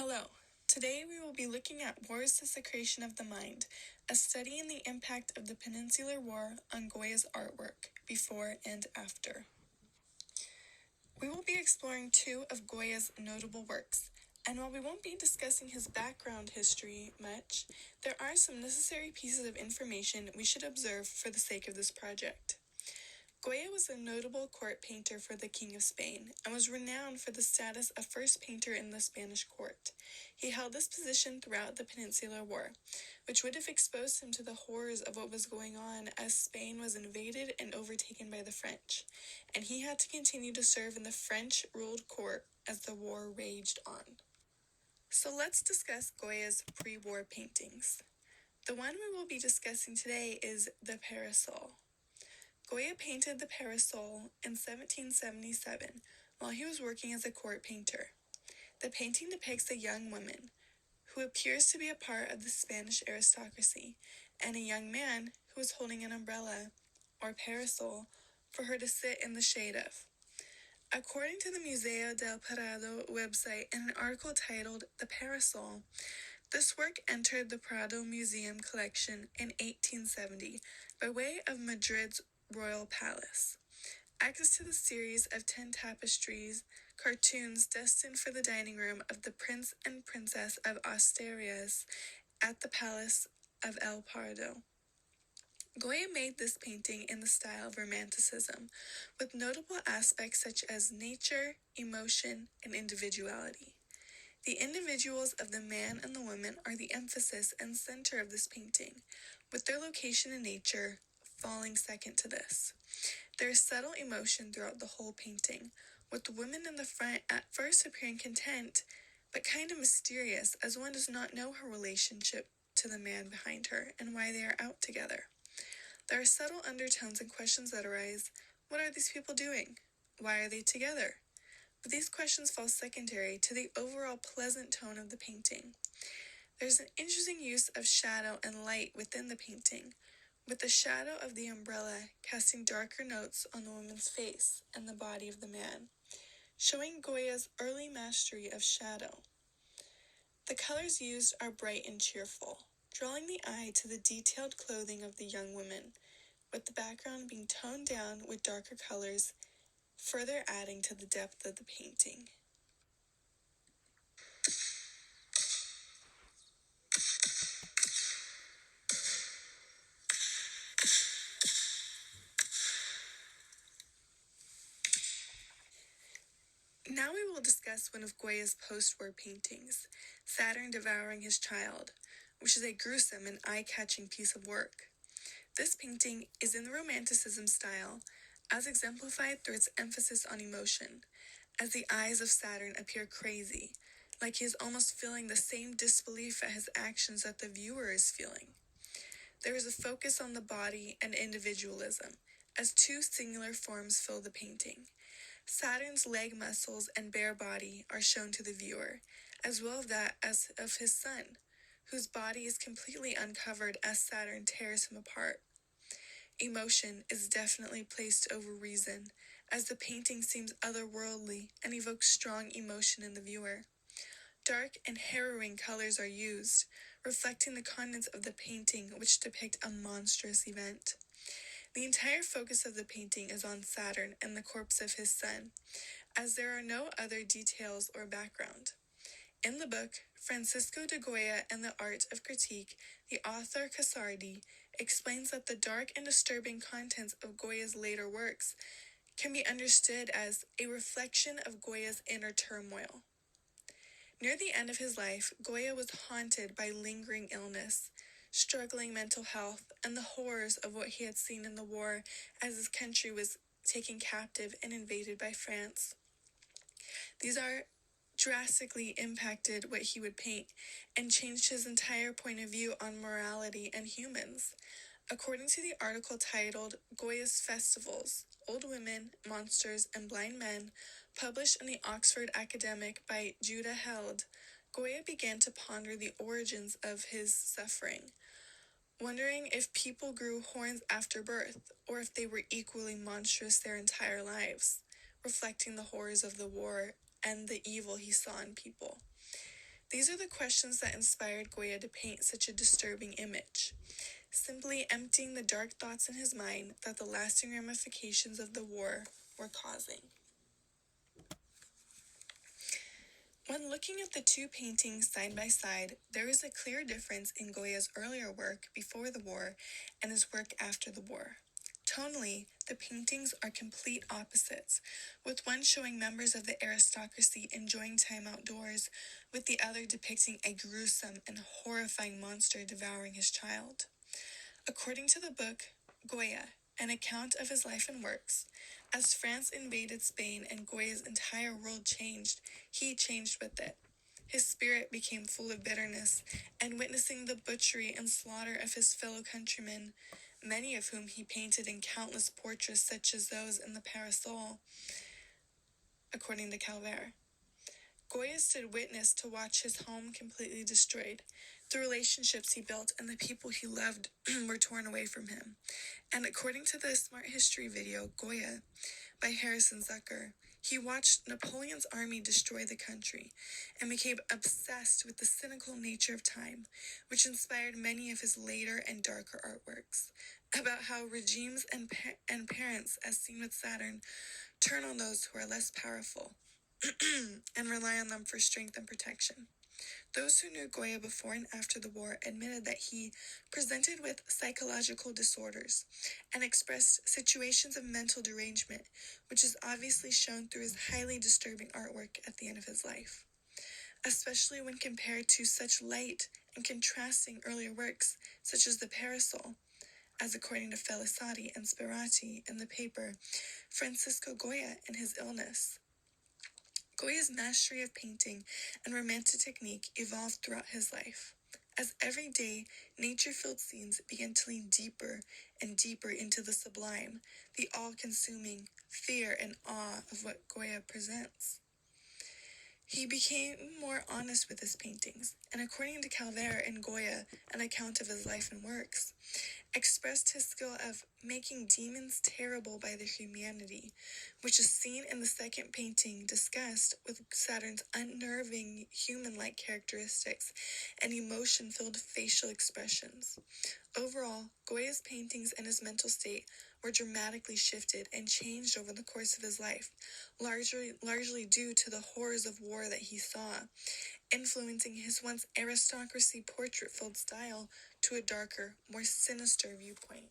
Hello. Today we will be looking at War's Desecration of the Mind, a study in the impact of the Peninsular War on Goya's artwork, before and after. We will be exploring two of Goya's notable works, and while we won't be discussing his background history much, there are some necessary pieces of information we should observe for the sake of this project. Goya was a notable court painter for the King of Spain, and was renowned for the status of first painter in the Spanish court. He held this position throughout the Peninsular War, which would have exposed him to the horrors of what was going on as Spain was invaded and overtaken by the French, and he had to continue to serve in the French-ruled court as the war raged on. So let's discuss Goya's pre-war paintings. The one we will be discussing today is the Parasol. Goya painted the Parasol in 1777 while he was working as a court painter. The painting depicts a young woman who appears to be a part of the Spanish aristocracy and a young man who is holding an umbrella or parasol for her to sit in the shade of. According to the Museo del Prado website in an article titled The Parasol, this work entered the Prado Museum collection in 1870 by way of Madrid's Royal Palace. Access to the series of 10 tapestries, cartoons destined for the dining room of the Prince and Princess of Asturias at the Palace of El Pardo. Goya made this painting in the style of Romanticism, with notable aspects such as nature, emotion, and individuality. The individuals of the man and the woman are the emphasis and center of this painting, with their location in nature falling second to this. There is subtle emotion throughout the whole painting, with the woman in the front at first appearing content, but kind of mysterious as one does not know her relationship to the man behind her and why they are out together. There are subtle undertones and questions that arise. What are these people doing? Why are they together? But these questions fall secondary to the overall pleasant tone of the painting. There's an interesting use of shadow and light within the painting, with the shadow of the umbrella casting darker notes on the woman's face and the body of the man, showing Goya's early mastery of shadow. The colors used are bright and cheerful, drawing the eye to the detailed clothing of the young woman, with the background being toned down with darker colors, further adding to the depth of the painting. Now we will discuss one of Goya's post-war paintings, Saturn Devouring His Child, which is a gruesome and eye-catching piece of work. This painting is in the Romanticism style, as exemplified through its emphasis on emotion, as the eyes of Saturn appear crazy, like he is almost feeling the same disbelief at his actions that the viewer is feeling. There is a focus on the body and individualism, as two singular forms fill the painting. Saturn's leg muscles and bare body are shown to the viewer, as well as that of his son, whose body is completely uncovered as Saturn tears him apart. Emotion is definitely placed over reason, as the painting seems otherworldly and evokes strong emotion in the viewer. Dark and harrowing colors are used, reflecting the contents of the painting, which depict a monstrous event. The entire focus of the painting is on Saturn and the corpse of his son, as there are no other details or background. In the book, Francisco de Goya and the Art of Critique, the author Casardi explains that the dark and disturbing contents of Goya's later works can be understood as a reflection of Goya's inner turmoil. Near the end of his life, Goya was haunted by lingering illness, struggling mental health, and the horrors of what he had seen in the war as his country was taken captive and invaded by France. These are drastically impacted what he would paint and changed his entire point of view on morality and humans. According to the article titled Goya's Festivals, Old Women, Monsters, and Blind Men, published in the Oxford Academic by Judah Held, Goya began to ponder the origins of his suffering, wondering if people grew horns after birth, or if they were equally monstrous their entire lives, reflecting the horrors of the war and the evil he saw in people. These are the questions that inspired Goya to paint such a disturbing image, simply emptying the dark thoughts in his mind that the lasting ramifications of the war were causing. When looking at the two paintings side by side, there is a clear difference in Goya's earlier work before the war and his work after the war. Tonally, the paintings are complete opposites, with one showing members of the aristocracy enjoying time outdoors, with the other depicting a gruesome and horrifying monster devouring his child. According to the book Goya, an account of his life and works, as France invaded Spain and Goya's entire world changed, he changed with it. His spirit became full of bitterness, and witnessing the butchery and slaughter of his fellow countrymen, many of whom he painted in countless portraits such as those in the Parasol, according to Calvert. Goya stood witness to watch his home completely destroyed. The relationships he built and the people he loved were torn away from him. And according to the Smart History video, Goya, by Harrison Zucker, he watched Napoleon's army destroy the country and became obsessed with the cynical nature of time, which inspired many of his later and darker artworks, about how regimes and parents, as seen with Saturn, turn on those who are less powerful and rely on them for strength and protection. Those who knew Goya before and after the war admitted that he presented with psychological disorders and expressed situations of mental derangement, which is obviously shown through his highly disturbing artwork at the end of his life, especially when compared to such light and contrasting earlier works such as the Parasol, as according to Felicati and Sperati in the paper Francisco Goya and His Illness. Goya's mastery of painting and romantic technique evolved throughout his life. As every day, nature-filled scenes began to lean deeper and deeper into the sublime, the all-consuming fear and awe of what Goya presents. He became more honest with his paintings, and according to Calvert and Goya, an account of his life and works, expressed his skill of making demons terrible by their humanity, which is seen in the second painting discussed with Saturn's unnerving human-like characteristics and emotion-filled facial expressions. Overall, Goya's paintings and his mental state were dramatically shifted and changed over the course of his life, largely due to the horrors of war that he saw, influencing his once aristocracy portrait-filled style to a darker, more sinister viewpoint.